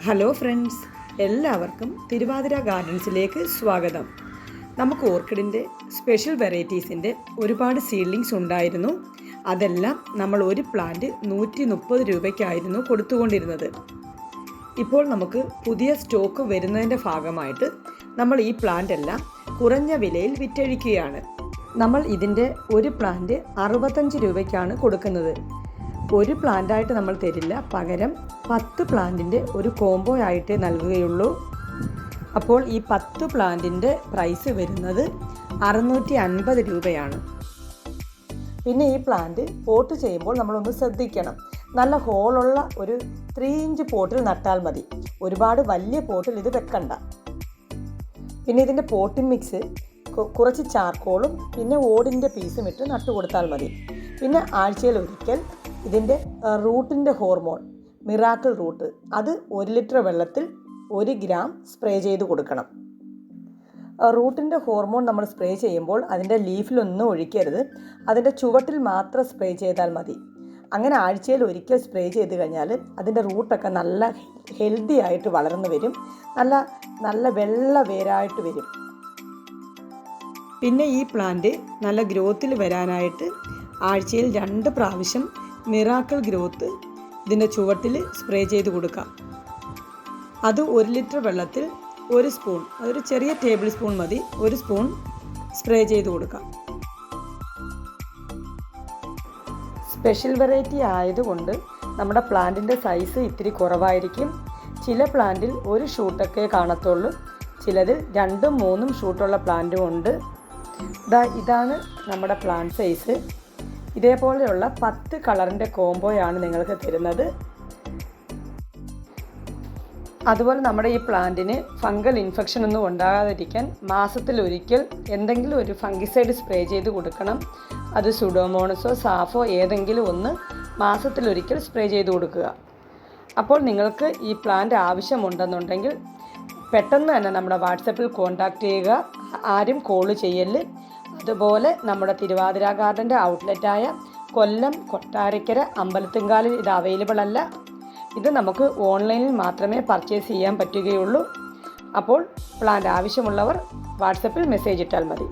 Hello friends, എല്ലാവർക്കും തിരുവാതിര ഗാർഡൻസിലേക്ക് സ്വാഗതം. നമുക്ക് ഓർക്കിഡിൻ്റെ സ്പെഷ്യൽ വെറൈറ്റീസിൻ്റെ ഒരുപാട് സീഡ്ലിങ്സ് ഉണ്ടായിരുന്നു. അതെല്ലാം നമ്മൾ ഒരു പ്ലാന്റ് 130 രൂപയ്ക്കായിരുന്നു കൊടുത്തുകൊണ്ടിരുന്നത്. ഇപ്പോൾ നമുക്ക് പുതിയ സ്റ്റോക്ക് വരുന്നതിൻ്റെ ഭാഗമായിട്ട് നമ്മൾ ഈ പ്ലാന്റ് എല്ലാം കുറഞ്ഞ വിലയിൽ വിറ്റഴിക്കുകയാണ്. നമ്മൾ ഇതിൻ്റെ ഒരു പ്ലാന്റ് 65 രൂപയ്ക്കാണ് കൊടുക്കുന്നത്. ഒരു പ്ലാന്റായിട്ട് നമ്മൾ തരില്ല, പകരം 10 പ്ലാന്റിൻ്റെ ഒരു കോംബോ ആയിട്ട് നൽകുകയുള്ളൂ. അപ്പോൾ ഈ 10 പ്ലാന്റിൻ്റെ പ്രൈസ് വരുന്നത് 650 രൂപയാണ്. പിന്നെ ഈ പ്ലാന്റ് പോട്ട് ചെയ്യുമ്പോൾ നമ്മളൊന്ന് ശ്രദ്ധിക്കണം. നല്ല ഹോളുള്ള ഒരു 3 ഇഞ്ച് പോട്ടിൽ നട്ടാൽ മതി. ഒരുപാട് വലിയ പോട്ടിൽ ഇത് വെക്കണ്ട. പിന്നെ ഇതിൻ്റെ പോട്ടിംഗ് മിക്സ് കുറച്ച് ചാർക്കോളും പിന്നെ ഓടിൻ്റെ പീസും ഇട്ട് നട്ടു കൊടുത്താൽ മതി. പിന്നെ ആഴ്ചയിൽ ഒരിക്കൽ ഇതിൻ്റെ റൂട്ടിൻ്റെ ഹോർമോൺ മിറാക്കിൾ റൂട്ട് അത് 1 ലിറ്റർ വെള്ളത്തിൽ 1 ഗ്രാം സ്പ്രേ ചെയ്ത് കൊടുക്കണം. റൂട്ടിൻ്റെ ഹോർമോൺ നമ്മൾ സ്പ്രേ ചെയ്യുമ്പോൾ അതിൻ്റെ ലീഫിലൊന്നും ഒഴിക്കരുത്, അതിൻ്റെ ചുവട്ടിൽ മാത്രം സ്പ്രേ ചെയ്താൽ മതി. അങ്ങനെ ആഴ്ചയിൽ ഒരിക്കൽ സ്പ്രേ ചെയ്ത് കഴിഞ്ഞാൽ അതിൻ്റെ റൂട്ടൊക്കെ നല്ല ഹെൽത്തി ആയിട്ട് വളർന്നു വരും, നല്ല വെള്ള വേരായിട്ട് വരും. പിന്നെ ഈ പ്ലാന്റ് നല്ല ഗ്രോത്തിൽ വരാനായിട്ട് ആഴ്ചയിൽ 2 പ്രാവശ്യം മിറാക്കിൾ ഗ്രോത്ത് ഇതിൻ്റെ ചുവട്ടിൽ സ്പ്രേ ചെയ്ത് കൊടുക്കാം. അത് 1 ലിറ്റർ വെള്ളത്തിൽ 1 സ്പൂൺ, അതൊരു ചെറിയ ടേബിൾ സ്പൂൺ മതി, 1 സ്പൂൺ സ്പ്രേ ചെയ്ത് കൊടുക്കാം. സ്പെഷ്യൽ വെറൈറ്റി ആയതുകൊണ്ട് നമ്മുടെ പ്ലാന്റിൻ്റെ സൈസ് ഇത്തിരി കുറവായിരിക്കും. ചില പ്ലാന്റിൽ 1 ഷൂട്ടൊക്കെ കാണത്തുള്ളൂ, ചിലതിൽ 2ഉം 3ഉം ഷൂട്ടുള്ള പ്ലാന്റും ഉണ്ട്. ഇതാണ് നമ്മുടെ പ്ലാന്റ് സൈസ്. ഇതേപോലെയുള്ള 10 കളറിൻ്റെ കോംബോയാണ് നിങ്ങൾക്ക് തരുന്നത്. അതുപോലെ നമ്മുടെ ഈ പ്ലാന്റിന് ഫംഗൽ ഇൻഫെക്ഷൻ ഒന്നും ഉണ്ടാകാതിരിക്കാൻ മാസത്തിലൊരിക്കൽ എന്തെങ്കിലും ഒരു ഫംഗിസൈഡ് സ്പ്രേ ചെയ്ത് കൊടുക്കണം. അത് സുഡോമോണസോ സാഫോ ഏതെങ്കിലും ഒന്ന് മാസത്തിലൊരിക്കൽ സ്പ്രേ ചെയ്ത് കൊടുക്കുക. അപ്പോൾ നിങ്ങൾക്ക് ഈ പ്ലാന്റ് ആവശ്യമുണ്ടെന്നുണ്ടെങ്കിൽ പെട്ടെന്ന് തന്നെ നമ്മുടെ വാട്സപ്പിൽ കോൺടാക്റ്റ് ചെയ്യുക. ആരും കോൾ ചെയ്യല്. അതുപോലെ നമ്മുടെ തിരുവാതിര ഗാർഡൻ്റെ ഔട്ട്ലെറ്റായ കൊല്ലം, കൊട്ടാരക്കര, അമ്പലത്തുംകാലിൽ ഇത് അവൈലബിൾ അല്ല. ഇത് നമുക്ക് ഓൺലൈനിൽ മാത്രമേ പർച്ചേസ് ചെയ്യാൻ പറ്റുകയുള്ളൂ. അപ്പോൾ പ്ലാന്റ് ആവശ്യമുള്ളവർ വാട്സപ്പിൽ മെസ്സേജ് ഇട്ടാൽ മതി.